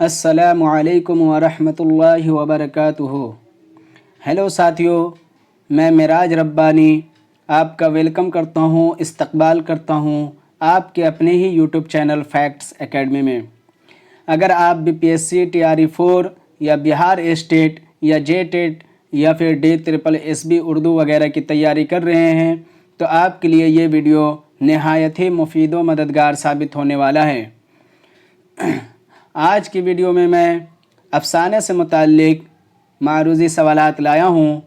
السلام علیکم ورحمۃ اللہ وبرکاتہ۔ ہیلو ساتھیو، میں معراج ربانی آپ کا ویلکم کرتا ہوں، استقبال کرتا ہوں آپ کے اپنے ہی یوٹیوب چینل فیکٹس اکیڈمی میں۔ اگر آپ B P S C T R E 4 یا بہار اسٹیٹ یا جے ٹیٹ یا پھر DSSB اردو وغیرہ کی تیاری کر رہے ہیں تو آپ کے لیے یہ ویڈیو نہایت ہی مفید و مددگار ثابت ہونے والا ہے۔ آج کی ویڈیو میں افسانے سے متعلق معروضی سوالات لایا ہوں،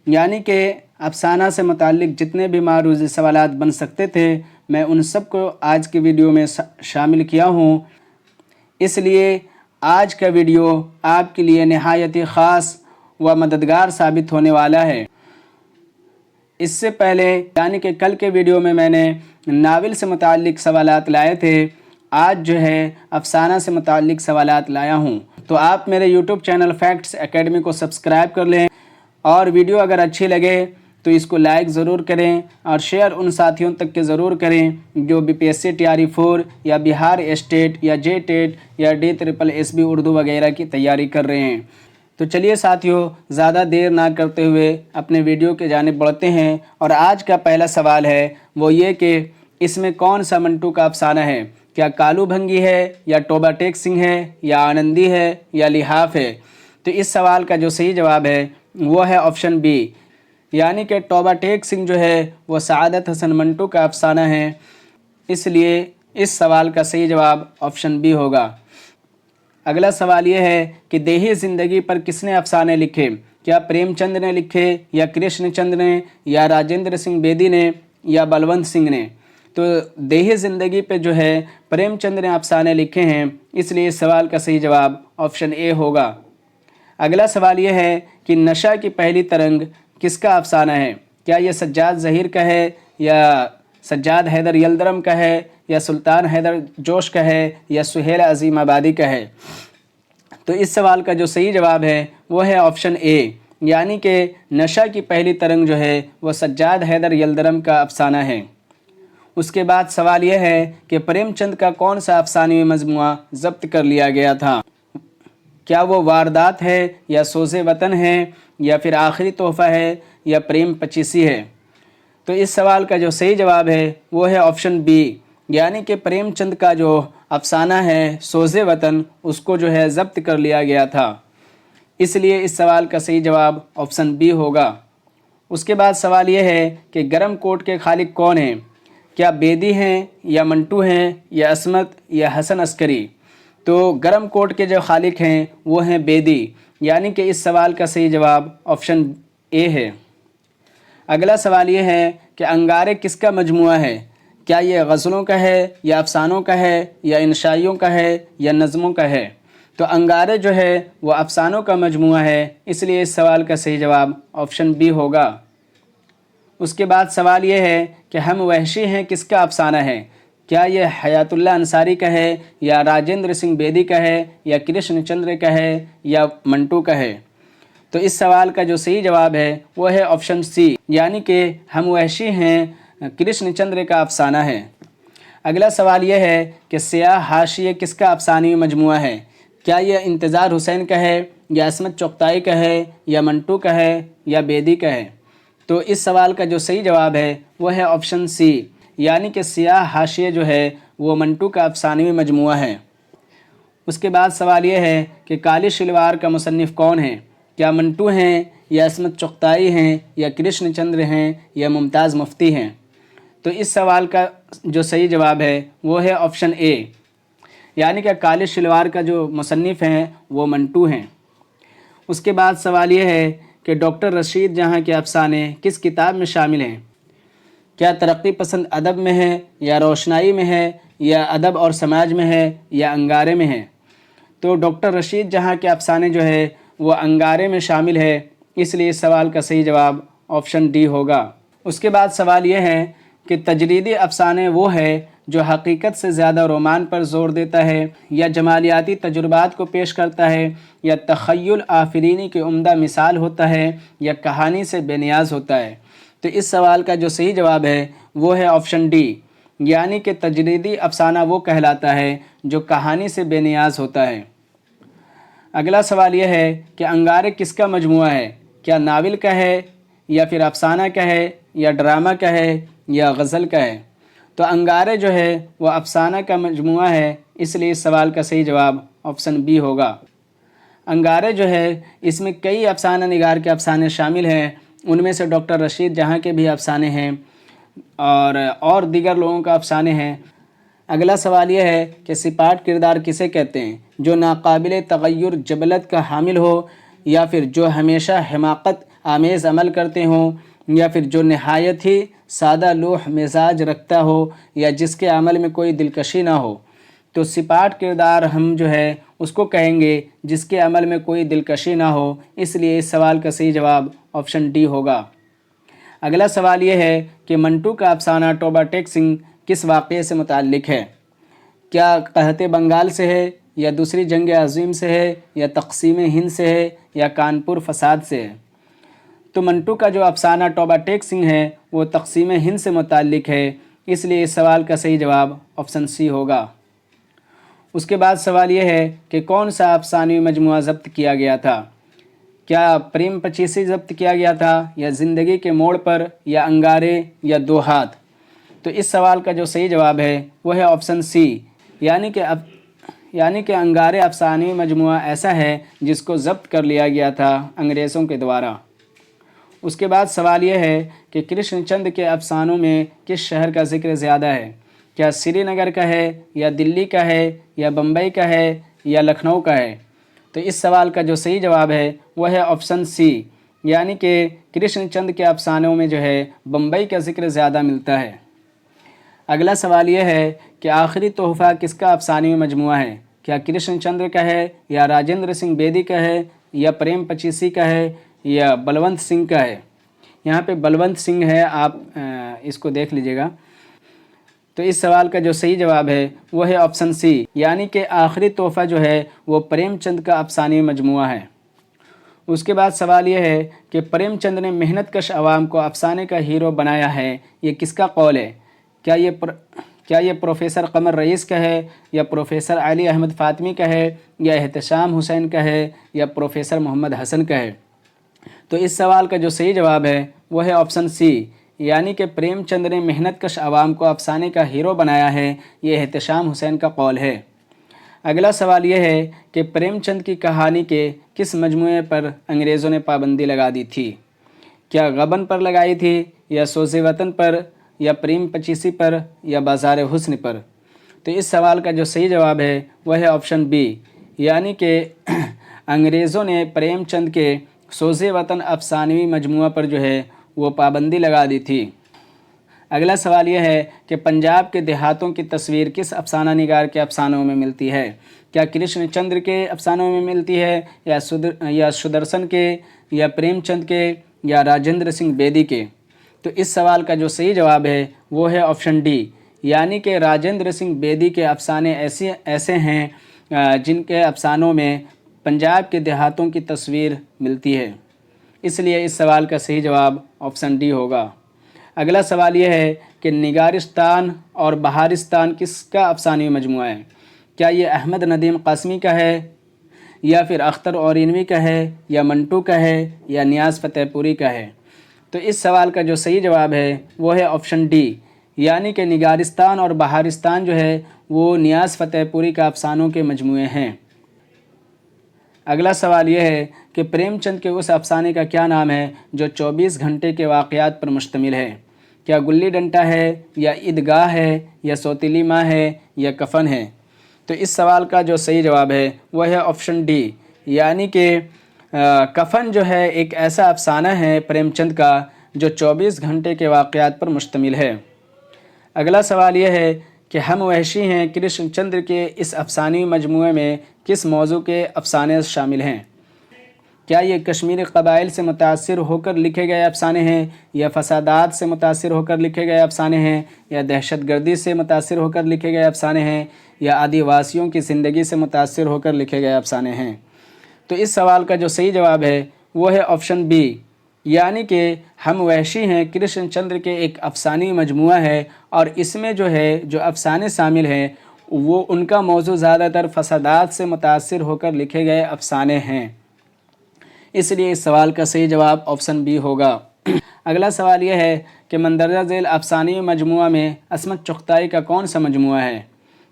یعنی کہ افسانہ سے متعلق جتنے بھی معروضی سوالات بن سکتے تھے میں ان سب کو آج کی ویڈیو میں شامل کیا ہوں۔ اس لیے آج کا ویڈیو آپ کے لیے نہایت ہی خاص و مددگار ثابت ہونے والا ہے۔ اس سے پہلے یعنی کہ کل کے ویڈیو میں نے ناول سے متعلق سوالات لائے تھے، آج جو ہے افسانہ سے متعلق سوالات لایا ہوں۔ تو آپ میرے یوٹیوب چینل فیکٹس اکیڈمی کو سبسکرائب کر لیں، اور ویڈیو اگر اچھی لگے تو اس کو لائک ضرور کریں اور شیئر ان ساتھیوں تک کے ضرور کریں جو BPSC TR 4 یا بہار اسٹیٹ یا جے ٹیٹ یا DSSB اردو وغیرہ کی تیاری کر رہے ہیں۔ تو چلیے ساتھیوں، زیادہ دیر نہ کرتے ہوئے اپنے ویڈیو کی جانب بڑھتے ہیں، اور آج کا پہلا سوال ہے وہ یہ کہ اس میں کون سا منٹو کا افسانہ ہے؟ کیا کالو بھنگی ہے یا ٹوبا ٹیک سنگھ ہے یا آنندی ہے یا لحاف ہے؟ تو اس سوال کا جو صحیح جواب ہے وہ ہے آپشن بی، یعنی کہ ٹوبا ٹیک سنگھ جو ہے وہ سعادت حسن منٹو کا افسانہ ہے، اس لیے اس سوال کا صحیح جواب آپشن بی ہوگا۔ اگلا سوال یہ ہے کہ دیہی زندگی پر کس نے افسانے لکھے؟ کیا پریم چند نے لکھے یا کرشن چند نے یا راجندر سنگھ بیدی نے یا بلونت سنگھ نے؟ تو دیہی زندگی پہ جو ہے پریم چند نے افسانے لکھے ہیں، اس لیے اس سوال کا صحیح جواب آپشن اے ہوگا۔ اگلا سوال یہ ہے کہ نشہ کی پہلی ترنگ کس کا افسانہ ہے؟ کیا یہ سجاد ظہیر کا ہے یا سجاد حیدر یلدرم کا ہے یا سلطان حیدر جوش کا ہے یا سہیل عظیم آبادی کا ہے؟ تو اس سوال کا جو صحیح جواب ہے وہ ہے آپشن اے، یعنی کہ نشہ کی پہلی ترنگ جو ہے وہ سجاد حیدر یلدرم کا افسانہ ہے۔ اس کے بعد سوال یہ ہے کہ پریم چند کا کون سا افسانوی مجموعہ ضبط کر لیا گیا تھا؟ کیا وہ واردات ہے یا سوز وطن ہے یا پھر آخری تحفہ ہے یا پریم پچیسی ہے؟ تو اس سوال کا جو صحیح جواب ہے وہ ہے آپشن بی، یعنی کہ پریم چند کا جو افسانہ ہے سوز وطن اس کو جو ہے ضبط کر لیا گیا تھا، اس لیے اس سوال کا صحیح جواب آپشن بی ہوگا۔ اس کے بعد سوال یہ ہے کہ گرم کوٹ کے خالق کون ہیں؟ کیا بیدی ہیں یا منٹو ہیں یا عصمت یا حسن عسکری؟ تو گرم کوٹ کے جو خالق ہیں وہ ہیں بیدی، یعنی کہ اس سوال کا صحیح جواب آپشن اے ہے۔ اگلا سوال یہ ہے کہ انگارے کس کا مجموعہ ہے؟ کیا یہ غزلوں کا ہے یا افسانوں کا ہے یا انشائیوں کا ہے یا نظموں کا ہے؟ تو انگارے جو ہے وہ افسانوں کا مجموعہ ہے، اس لیے اس سوال کا صحیح جواب آپشن بی ہوگا۔ اس کے بعد سوال یہ ہے کہ ہم وحشی ہیں کس کا افسانہ ہے؟ کیا یہ حیات اللہ انصاری کا ہے یا راجندر سنگھ بیدی کا ہے یا کرشن چندر کا ہے یا منٹو کا ہے؟ تو اس سوال کا جو صحیح جواب ہے وہ ہے آپشن سی، یعنی کہ ہم وحشی ہیں کرشن چندر کا افسانہ ہے۔ اگلا سوال یہ ہے کہ سیاہ حاشیے کس کا افسانوی مجموعہ ہے؟ کیا یہ انتظار حسین کا ہے یا عصمت چغتائی کا ہے یا منٹو کا ہے یا بیدی کا ہے؟ تو اس سوال کا جو صحیح جواب ہے وہ ہے آپشن سی، یعنی کہ سیاہ حاشیے جو ہے وہ منٹو کا افسانوی مجموعہ ہے۔ اس کے بعد سوال یہ ہے کہ کالی شلوار کا مصنف کون ہے؟ کیا منٹو ہیں یا عصمت چغتائی ہیں یا کرشن چندر ہیں یا ممتاز مفتی ہیں؟ تو اس سوال کا جو صحیح جواب ہے وہ ہے آپشن اے، یعنی کہ کالی شلوار کا جو مصنف ہیں وہ منٹو ہیں۔ اس کے بعد سوال یہ ہے کہ ڈاکٹر رشید جہاں کے افسانے کس کتاب میں شامل ہیں؟ کیا ترقی پسند ادب میں ہے یا روشنائی میں ہے یا ادب اور سماج میں ہے یا انگارے میں ہے؟ تو ڈاکٹر رشید جہاں کے افسانے جو ہے وہ انگارے میں شامل ہے، اس لیے اس سوال کا صحیح جواب آپشن ڈی ہوگا۔ اس کے بعد سوال یہ ہے کہ تجریدی افسانے وہ ہے جو حقیقت سے زیادہ رومان پر زور دیتا ہے یا جمالیاتی تجربات کو پیش کرتا ہے یا تخیل آفرینی کی عمدہ مثال ہوتا ہے یا کہانی سے بے نیاز ہوتا ہے؟ تو اس سوال کا جو صحیح جواب ہے وہ ہے آپشن ڈی، یعنی کہ تجریدی افسانہ وہ کہلاتا ہے جو کہانی سے بے نیاز ہوتا ہے۔ اگلا سوال یہ ہے کہ انگارے کس کا مجموعہ ہے؟ کیا ناول کا ہے یا پھر افسانہ کا ہے یا ڈرامہ کا ہے یا غزل کا ہے؟ تو انگارے جو ہے وہ افسانہ کا مجموعہ ہے، اس لیے اس سوال کا صحیح جواب آپشن بی ہوگا۔ انگارے جو ہے اس میں کئی افسانہ نگار کے افسانے شامل ہیں، ان میں سے ڈاکٹر رشید جہاں کے بھی افسانے ہیں اور دیگر لوگوں کا افسانے ہیں۔ اگلا سوال یہ ہے کہ سپاٹ کردار کسے کہتے ہیں؟ جو ناقابل تغیر جبلت کا حامل ہو، یا پھر جو ہمیشہ حماقت آمیز عمل کرتے ہوں، یا پھر جو نہایت ہی سادہ لوح مزاج رکھتا ہو، یا جس کے عمل میں کوئی دلکشی نہ ہو۔ تو سپاٹ کردار ہم جو ہے اس کو کہیں گے جس کے عمل میں کوئی دلکشی نہ ہو، اس لیے اس سوال کا صحیح جواب آپشن ڈی ہوگا۔ اگلا سوال یہ ہے کہ منٹو کا افسانہ ٹوبہ ٹیک سنگھ کس واقعے سے متعلق ہے؟ کیا قحط بنگال سے ہے، یا دوسری جنگ عظیم سے ہے، یا تقسیم ہند سے ہے، یا کانپور فساد سے ہے؟ تو منٹو کا جو افسانہ ٹوبہ ٹیک سنگھ ہے وہ تقسیم ہند سے متعلق ہے، اس لیے اس سوال کا صحیح جواب آپشن سی ہوگا۔ اس کے بعد سوال یہ ہے کہ کون سا افسانوی مجموعہ ضبط کیا گیا تھا؟ کیا پریم پچیسی ضبط کیا گیا تھا، یا زندگی کے موڑ پر، یا انگارے، یا دو ہاتھ؟ تو اس سوال کا جو صحیح جواب ہے وہ ہے آپشن سی، یعنی کہ انگارے افسانوی مجموعہ ایسا ہے جس کو ضبط کر لیا گیا تھا انگریزوں کے دوارا۔ اس کے بعد سوال یہ ہے کہ کرشن چندر کے افسانوں میں کس شہر کا ذکر زیادہ ہے؟ کیا سری نگر کا ہے، یا دلی کا ہے، یا بمبئی کا ہے، یا لکھنؤ کا ہے؟ تو اس سوال کا جو صحیح جواب ہے وہ ہے آپشن سی، یعنی کہ کرشن چندر کے افسانوں میں جو ہے بمبئی کا ذکر زیادہ ملتا ہے۔ اگلا سوال یہ ہے کہ آخری تحفہ کس کا افسانوی مجموعہ ہے؟ کیا کرشن چندر کا ہے، یا راجندر سنگھ بیدی کا ہے، یا پریم پچیسی کا ہے، یا بلونت سنگھ کا ہے؟ یہاں پہ بلونت سنگھ ہے، آپ اس کو دیکھ لیجئے گا۔ تو اس سوال کا جو صحیح جواب ہے وہ ہے آپشن سی، یعنی کہ آخری تحفہ جو ہے وہ پریم چند کا افسانوی مجموعہ ہے۔ اس کے بعد سوال یہ ہے کہ پریم چند نے محنت کش عوام کو افسانے کا ہیرو بنایا ہے، یہ کس کا قول ہے؟ کیا یہ پروفیسر قمر رئیس کا ہے، یا پروفیسر علی احمد فاطمی کا ہے، یا احتشام حسین کا ہے، یا پروفیسر محمد حسن کا ہے؟ تو اس سوال کا جو صحیح جواب ہے وہ ہے آپشن سی، یعنی کہ پریم چند نے محنت کش عوام کو افسانے کا ہیرو بنایا ہے، یہ احتشام حسین کا قول ہے۔ اگلا سوال یہ ہے کہ پریم چند کی کہانی کے کس مجموعے پر انگریزوں نے پابندی لگا دی تھی؟ کیا غبن پر لگائی تھی، یا سوز وطن پر، یا پریم پچیسی پر، یا بازار حسن پر؟ تو اس سوال کا جو صحیح جواب ہے وہ ہے آپشن بی، یعنی کہ انگریزوں نے پریم چند کے سوز وطن افسانوی مجموعہ پر جو ہے وہ پابندی لگا دی تھی۔ اگلا سوال یہ ہے کہ پنجاب کے دیہاتوں کی تصویر کس افسانہ نگار کے افسانوں میں ملتی ہے؟ کیا کرشن چندر کے افسانوں میں ملتی ہے، یا سدرشن کے، یا پریم چند کے، یا راجندر سنگھ بیدی کے؟ تو اس سوال کا جو صحیح جواب ہے وہ ہے آپشن ڈی، یعنی کہ راجندر سنگھ بیدی کے افسانے ایسے ہیں جن کے افسانوں میں پنجاب کے دیہاتوں کی تصویر ملتی ہے، اس لیے اس سوال کا صحیح جواب آپشن ڈی ہوگا۔ اگلا سوال یہ ہے کہ نگارستان اور بہارستان کس کا افسانوی مجموعہ ہے؟ کیا یہ احمد ندیم قاسمی کا ہے، یا پھر اختر اورینوی کا ہے، یا منٹو کا ہے، یا نیاز فتح پوری کا ہے؟ تو اس سوال کا جو صحیح جواب ہے وہ ہے آپشن ڈی، یعنی کہ نگارستان اور بہارستان جو ہے وہ نیاز فتح پوری کا افسانوں کے مجموعے ہیں۔ اگلا سوال یہ ہے کہ پریم چند کے اس افسانے کا کیا نام ہے جو 24 گھنٹے کے واقعات پر مشتمل ہے؟ کیا گلی ڈنڈا ہے، یا عیدگاہ ہے، یا سوتیلی ماں ہے، یا کفن ہے؟ تو اس سوال کا جو صحیح جواب ہے وہ ہے آپشن ڈی، یعنی کہ کفن جو ہے ایک ایسا افسانہ ہے پریم چند کا جو 24 گھنٹے کے واقعات پر مشتمل ہے۔ اگلا سوال یہ ہے کہ ہم وحشی ہیں کرشن چندر کے اس افسانوی مجموعے میں کس موضوع کے افسانے شامل ہیں؟ کیا یہ کشمیری قبائل سے متاثر ہو کر لکھے گئے افسانے ہیں، یا فسادات سے متاثر ہو کر لکھے گئے افسانے ہیں، یا دہشت گردی سے متاثر ہو کر لکھے گئے افسانے ہیں، یا آدی واسیوں کی زندگی سے متاثر ہو کر لکھے گئے افسانے ہیں؟ تو اس سوال کا جو صحیح جواب ہے وہ ہے آپشن بی، یعنی کہ ہم وحشی ہیں کرشن چندر کے ایک افسانوی مجموعہ ہے، اور اس میں جو ہے جو افسانے شامل ہیں وہ ان کا موضوع زیادہ تر فسادات سے متاثر ہو کر لکھے گئے افسانے ہیں، اس لیے اس سوال کا صحیح جواب آپشن بی ہوگا۔ اگلا سوال یہ ہے کہ مندرجہ ذیل افسانوی مجموعہ میں عصمت چغتائی کا کون سا مجموعہ ہے؟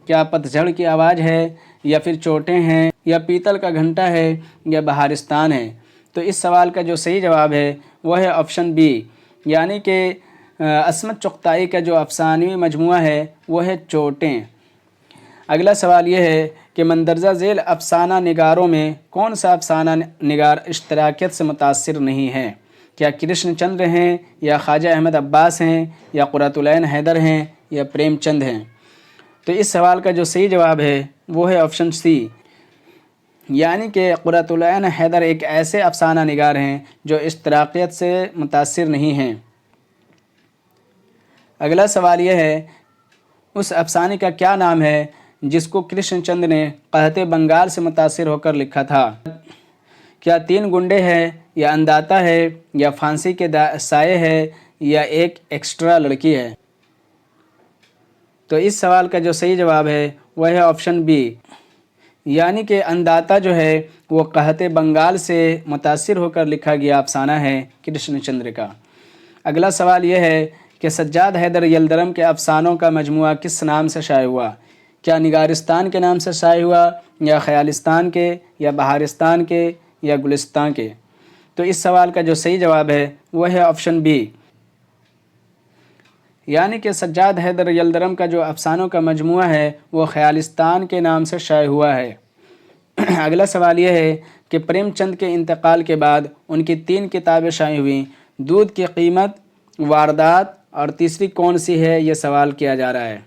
کیا پت جھڑ کی آواز ہے، یا پھر چوٹیں ہیں، یا پیتل کا گھنٹا ہے، یا بہارستان ہے؟ تو اس سوال کا جو صحیح جواب ہے وہ ہے آپشن بی، یعنی کہ عصمت چغتائی کا جو افسانوی مجموعہ ہے وہ ہے چوٹیں۔ اگلا سوال یہ ہے کہ مندرجہ ذیل افسانہ نگاروں میں کون سا افسانہ نگار اشتراکیت سے متاثر نہیں ہے؟ کیا کرشن چندر ہیں، یا خواجہ احمد عباس ہیں، یا قرۃ العین حیدر ہیں، یا پریم چند ہیں؟ تو اس سوال کا جو صحیح جواب ہے وہ ہے آپشن سی، یعنی کہ قرۃ العین حیدر ایک ایسے افسانہ نگار ہیں جو اشتراکیت سے متاثر نہیں ہیں۔ اگلا سوال یہ ہے اس افسانے کا کیا نام ہے جس کو کرشن چندر نے قحط بنگال سے متاثر ہو کر لکھا تھا؟ کیا تین گنڈے ہے، یا انداتا ہے، یا پھانسی کے سائے ہے، یا ایک ایکسٹرا لڑکی ہے؟ تو اس سوال کا جو صحیح جواب ہے وہ ہے آپشن بی، یعنی کہ انداتا جو ہے وہ قحط بنگال سے متاثر ہو کر لکھا گیا افسانہ ہے کرشن چندر کا۔ اگلا سوال یہ ہے کہ سجاد حیدر یلدرم کے افسانوں کا مجموعہ کس نام سے شائع ہوا؟ کیا نگارستان کے نام سے شائع ہوا، یا خیالستان کے، یا بہارستان کے، یا گلستان کے؟ تو اس سوال کا جو صحیح جواب ہے وہ ہے آپشن بی، یعنی کہ سجاد حیدر یلدرم کا جو افسانوں کا مجموعہ ہے وہ خیالستان کے نام سے شائع ہوا ہے۔ اگلا سوال یہ ہے کہ پریم چند کے انتقال کے بعد ان کی 3 کتابیں شائع ہوئیں، دودھ کی قیمت، واردات، اور تیسری کون سی ہے، یہ سوال کیا جا رہا ہے۔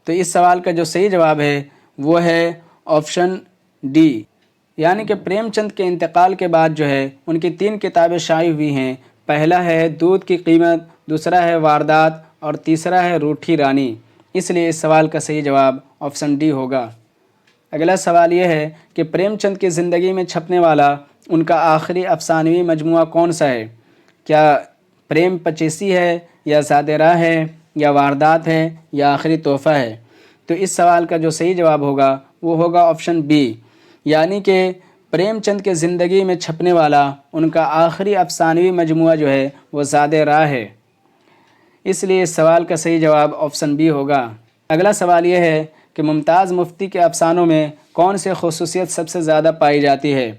تو اس سوال کا جو صحیح جواب ہے وہ ہے آپشن ڈی، یعنی کہ پریم چند کے انتقال کے بعد جو ہے ان کی 3 کتابیں شائع ہوئی ہیں۔ پہلا ہے دودھ کی قیمت، دوسرا ہے واردات، اور تیسرا ہے روٹھی رانی، اس لیے اس سوال کا صحیح جواب آپشن ڈی ہوگا۔ اگلا سوال یہ ہے کہ پریم چند کی زندگی میں چھپنے والا ان کا آخری افسانوی مجموعہ کون سا ہے؟ کیا پریم پچیسی ہے، یا زاد راہ ہے، یا واردات ہے، یا آخری تحفہ ہے؟ تو اس سوال کا جو صحیح جواب ہوگا وہ ہوگا آپشن بی، یعنی کہ پریم چند کے زندگی میں چھپنے والا ان کا آخری افسانوی مجموعہ جو ہے وہ زاد راہ ہے، اس لیے اس سوال کا صحیح جواب آپشن بی ہوگا۔ اگلا سوال یہ ہے کہ ممتاز مفتی کے افسانوں میں کون سی خصوصیت سب سے زیادہ پائی جاتی ہے؟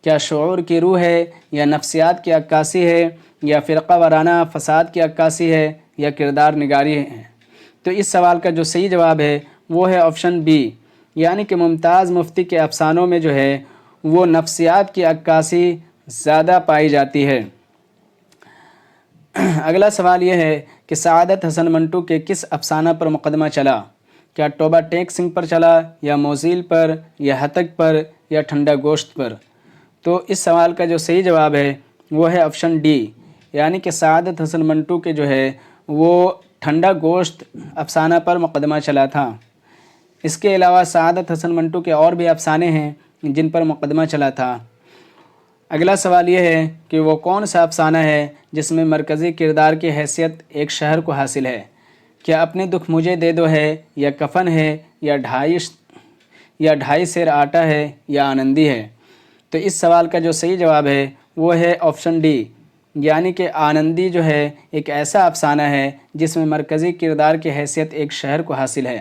کیا شعور کی روح ہے، یا نفسیات کی عکاسی ہے، یا فرقہ وارانہ فساد کی عکاسی ہے، یا کردار نگاری ہے؟ تو اس سوال کا جو صحیح جواب ہے وہ ہے آپشن بی، یعنی کہ ممتاز مفتی کے افسانوں میں جو ہے وہ نفسیات کی عکاسی زیادہ پائی جاتی ہے۔ اگلا سوال یہ ہے کہ سعادت حسن منٹو کے کس افسانہ پر مقدمہ چلا؟ کیا توبہ ٹیک سنگھ پر چلا، یا موزیل پر، یا ہتک پر، یا ٹھنڈا گوشت پر؟ تو اس سوال کا جو صحیح جواب ہے وہ ہے آپشن ڈی، یعنی کہ سعادت حسن منٹو کے جو ہے وہ ٹھنڈا گوشت افسانہ پر مقدمہ چلا تھا۔ اس کے علاوہ سعادت حسن منٹو کے اور بھی افسانے ہیں جن پر مقدمہ چلا تھا۔ اگلا سوال یہ ہے کہ وہ کون سا افسانہ ہے جس میں مرکزی کردار کی حیثیت ایک شہر کو حاصل ہے؟ کیا اپنے دکھ مجھے دے دو ہے، یا کفن ہے، یا ڈھائی سیر آٹا ہے، یا آنندی ہے؟ تو اس سوال کا جو صحیح جواب ہے وہ ہے آپشن ڈی، یعنی کہ آنندی جو ہے ایک ایسا افسانہ ہے جس میں مرکزی کردار کی حیثیت ایک شہر کو حاصل ہے۔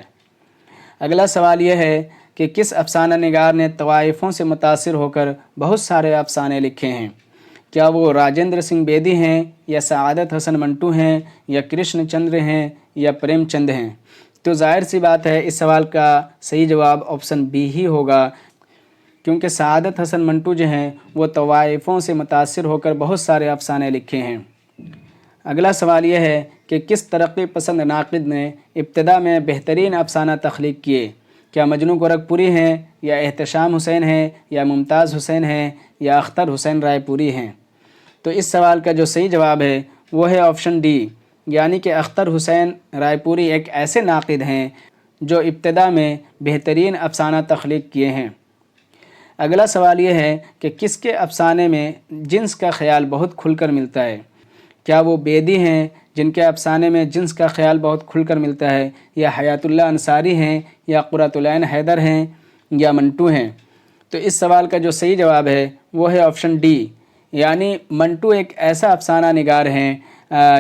اگلا سوال یہ ہے کہ کس افسانہ نگار نے طوائفوں سے متاثر ہو کر بہت سارے افسانے لکھے ہیں؟ کیا وہ راجندر سنگھ بیدی ہیں، یا سعادت حسن منٹو ہیں، یا کرشن چندر ہیں، یا پریم چند ہیں؟ تو ظاہر سی بات ہے اس سوال کا صحیح جواب آپشن بی ہی ہوگا، کیونکہ سعادت حسن منٹو جو ہیں وہ طوائفوں سے متاثر ہو کر بہت سارے افسانے لکھے ہیں۔ اگلا سوال یہ ہے کہ کس ترقی پسند ناقد نے ابتدا میں بہترین افسانہ تخلیق کیے؟ کیا مجنو گورکھپوری ہیں، یا احتشام حسین ہیں، یا ممتاز حسین ہیں، یا اختر حسین رائے پوری ہیں؟ تو اس سوال کا جو صحیح جواب ہے وہ ہے آپشن ڈی، یعنی کہ اختر حسین رائے پوری ایک ایسے ناقد ہیں جو ابتدا میں بہترین افسانہ تخلیق کیے ہیں۔ اگلا سوال یہ ہے کہ کس کے افسانے میں جنس کا خیال بہت کھل کر ملتا ہے؟ کیا وہ بیدی ہیں جن کے افسانے میں جنس کا خیال بہت کھل کر ملتا ہے، یا حیات اللہ انصاری ہیں، یا قرۃ العین حیدر ہیں، یا منٹو ہیں؟ تو اس سوال کا جو صحیح جواب ہے وہ ہے آپشن ڈی، یعنی منٹو ایک ایسا افسانہ نگار ہیں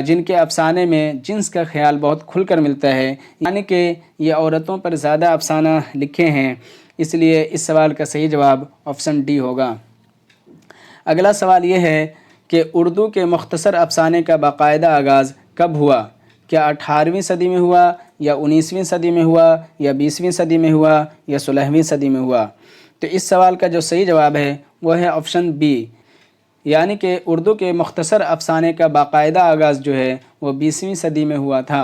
جن کے افسانے میں جنس کا خیال بہت کھل کر ملتا ہے، یعنی کہ یہ عورتوں پر زیادہ افسانہ لکھے ہیں، اس لیے اس سوال کا صحیح جواب آپشن ڈی ہوگا۔ اگلا سوال یہ ہے کہ اردو کے مختصر افسانے کا باقاعدہ آغاز کب ہوا؟ کیا 18ویں صدی میں ہوا، یا 19ویں صدی میں ہوا، یا 20ویں صدی میں ہوا، یا 16ویں صدی میں ہوا؟ تو اس سوال کا جو صحیح جواب ہے وہ ہے آپشن بی، یعنی کہ اردو کے مختصر افسانے کا باقاعدہ آغاز جو ہے وہ 20ویں صدی میں ہوا تھا۔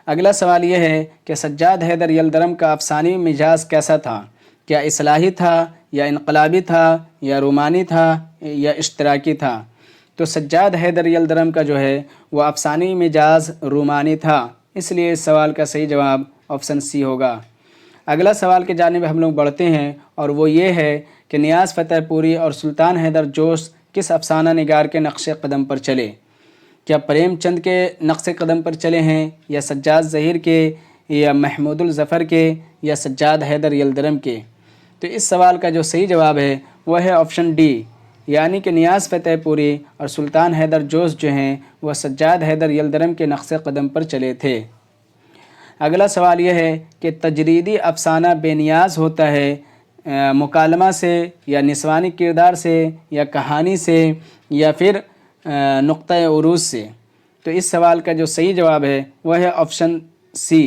اگلا سوال یہ ہے کہ سجاد حیدر یلدرم کا افسانوی مزاج کیسا تھا؟ کیا اصلاحی تھا، یا انقلابی تھا، یا رومانی تھا، یا اشتراکی تھا؟ تو سجاد حیدر یلدرم کا جو ہے وہ افسانوی مزاج رومانی تھا، اس لیے اس سوال کا صحیح جواب آپشن سی ہوگا۔ اگلا سوال کی جانب ہم لوگ بڑھتے ہیں، اور وہ یہ ہے کہ نیاز فتح پوری اور سلطان حیدر جوش کس افسانہ نگار کے نقش قدم پر چلے؟ کیا پریم چند کے نقش قدم پر چلے ہیں، یا سجاد ظہیر کے، یا محمود الظفر کے، یا سجاد حیدر یلدرم کے؟ تو اس سوال کا جو صحیح جواب ہے وہ ہے آپشن ڈی، یعنی کہ نیاز فتح پوری اور سلطان حیدر جوش جو ہیں وہ سجاد حیدر یلدرم کے نقش قدم پر چلے تھے۔ اگلا سوال یہ ہے کہ تجریدی افسانہ بے نیاز ہوتا ہے مکالمہ سے، یا نسوانی کردار سے، یا کہانی سے، یا پھر نقطہ عروج سے؟ تو اس سوال کا جو صحیح جواب ہے وہ ہے آپشن سی،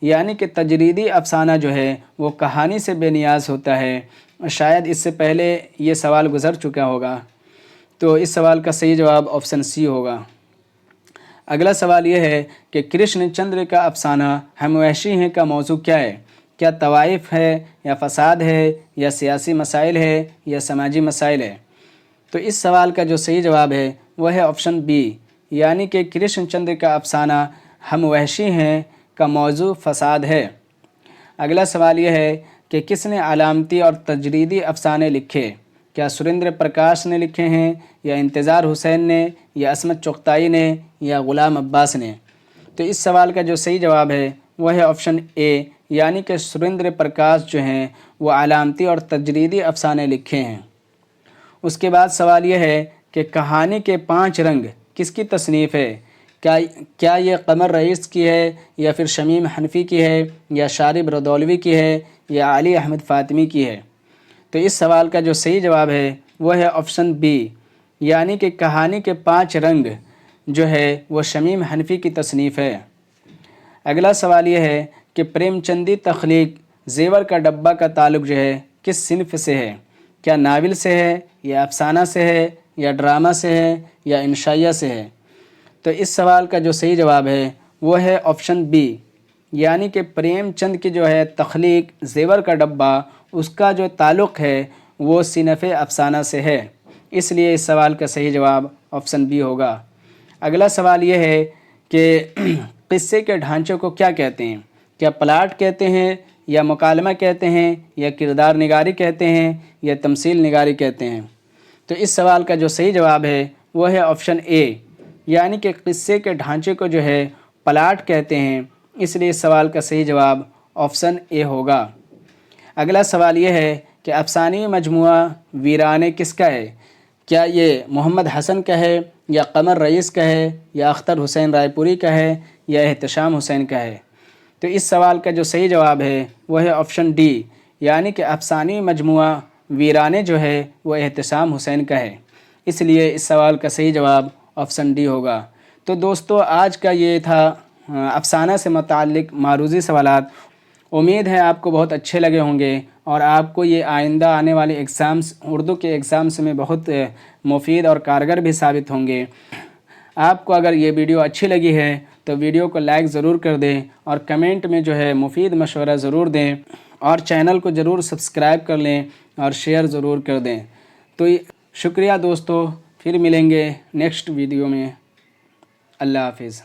یعنی کہ تجریدی افسانہ جو ہے وہ کہانی سے بے نیاز ہوتا ہے۔ شاید اس سے پہلے یہ سوال گزر چکا ہوگا، تو اس سوال کا صحیح جواب آپشن سی ہوگا۔ اگلا سوال یہ ہے کہ کرشن چندر کا افسانہ ہم وحشی ہیں کا موضوع کیا ہے؟ کیا طوائف ہے، یا فساد ہے، یا سیاسی مسائل ہے، یا سماجی مسائل ہے؟ تو اس سوال کا جو صحیح جواب ہے وہ ہے آپشن بی، یعنی کہ کرشن چندر کا افسانہ ہم وحشی ہیں کا موضوع فساد ہے۔ اگلا سوال یہ ہے کہ کس نے علامتی اور تجریدی افسانے لکھے؟ کیا سریندر پرکاش نے لکھے ہیں، یا انتظار حسین نے، یا عصمت چغتائی نے، یا غلام عباس نے؟ تو اس سوال کا جو صحیح جواب ہے وہ ہے آپشن اے، یعنی کہ سریندر پرکاش جو ہیں وہ علامتی اور تجریدی افسانے لکھے ہیں۔ اس کے بعد سوال یہ ہے کہ کہانی کے 5 رنگ کس کی تصنیف ہے؟ کیا یہ قمر رئیس کی ہے، یا پھر شمیم حنفی کی ہے، یا شارب ردولوی کی ہے، یا علی احمد فاطمی کی ہے؟ تو اس سوال کا جو صحیح جواب ہے وہ ہے آپشن بی، یعنی کہ کہانی کے 5 رنگ جو ہے وہ شمیم حنفی کی تصنیف ہے۔ اگلا سوال یہ ہے کہ پریم چندی تخلیق زیور کا ڈبہ کا تعلق جو ہے کس صنف سے ہے؟ کیا ناول سے ہے، یا افسانہ سے ہے، یا ڈرامہ سے ہے، یا انشائیہ سے ہے؟ تو اس سوال کا جو صحیح جواب ہے وہ ہے آپشن بی، یعنی کہ پریم چند کی جو ہے تخلیق زیور کا ڈبہ، اس کا جو تعلق ہے وہ صنف افسانہ سے ہے، اس لیے اس سوال کا صحیح جواب آپشن بی ہوگا۔ اگلا سوال یہ ہے کہ قصے کے ڈھانچے کو کیا کہتے ہیں؟ کیا پلاٹ کہتے ہیں، یا مکالمہ کہتے ہیں، یا کردار نگاری کہتے ہیں، یا تمثیل نگاری کہتے ہیں؟ تو اس سوال کا جو صحیح جواب ہے وہ ہے آپشن اے، یعنی کہ قصے کے ڈھانچے کو جو ہے پلاٹ کہتے ہیں، اس لیے اس سوال کا صحیح جواب آپشن اے ہوگا۔ اگلا سوال یہ ہے کہ افسانوی مجموعہ ویرانے کس کا ہے؟ کیا یہ محمد حسن کا ہے، یا قمر رئیس کا ہے، یا اختر حسین رائے پوری کا ہے، یا احتشام حسین کا ہے؟ تو اس سوال کا جو صحیح جواب ہے وہ ہے آپشن ڈی، یعنی کہ افسانوی مجموعہ ویرانے جو ہے وہ احتشام حسین کا ہے، اس لیے اس سوال کا صحیح جواب آپشن ڈی ہوگا۔ تو دوستو آج کا یہ تھا افسانہ سے متعلق معروضی سوالات، امید ہے آپ کو بہت اچھے لگے ہوں گے، اور آپ کو یہ آئندہ آنے والے ایگزامس، اردو کے ایگزامس میں بہت مفید اور کارگر بھی ثابت ہوں گے۔ آپ کو اگر یہ ویڈیو اچھی لگی ہے تو ویڈیو کو لائک ضرور کر دیں، اور کمنٹ میں جو ہے مفید مشورہ ضرور دیں، اور چینل کو ضرور سبسکرائب کر لیں اور شیئر ضرور کر دیں۔ تو شکریہ دوستو، پھر ملیں گے نیکسٹ ویڈیو میں۔ اللہ حافظ۔